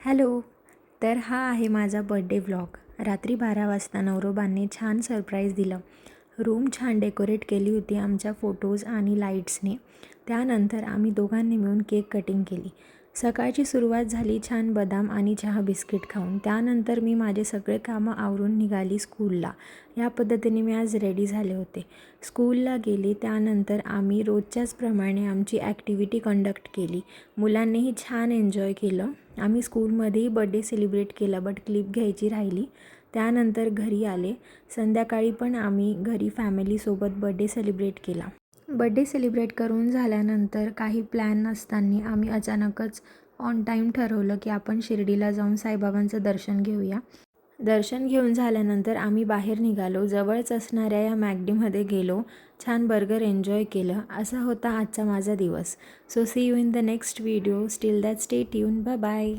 Hello. तर हा आहे माझा बड्डे व्लॉग. रात्री 12 वाजता नवरोबांनी छान सरप्राईज दिलं. रूम छान डेकोरेट केली होती आमच्या फोटोज आणि लाईट्सने. त्यानंतर आम्ही दोघांनी मिळून केक कटिंग केली. सकाळची सुरुवात झाली छान बदाम आणि चहा बिस्किट खाऊन. त्यानंतर मी माझे सगळे कामं आवरून निघाली स्कूलला. या पद्धतीने मी आज रेडी झाले होते. स्कूलला गेले. त्यानंतर आम्ही रोजच्याच प्रमाणे आमची ॲक्टिव्हिटी कंडक्ट केली. मुलांनीही छान एन्जॉय केलं. आम्ही स्कूलमध्येही बड्डे सेलिब्रेट केला, बट क्लिप घ्यायची राहिली. त्यानंतर घरी आले. संध्याकाळी पण आम्ही घरी फॅमिलीसोबत बड्डे सेलिब्रेट केला. बड्डे सेलिब्रेट करून झाल्यानंतर काही प्लॅन नसताना आम्ही अचानकच ऑन टाईम ठरवलं की आपण शिर्डीला जाऊन साईबाबांचं दर्शन घेऊया. दर्शन घेऊन झाल्यानंतर आम्ही बाहेर निघालो. जवळच असणाऱ्या या मॅकडीमध्ये गेलो. छान बर्गर एन्जॉय केलं. असा होता आजचा माझा दिवस. So see you in the next video. Still that stay tuned. Bye bye.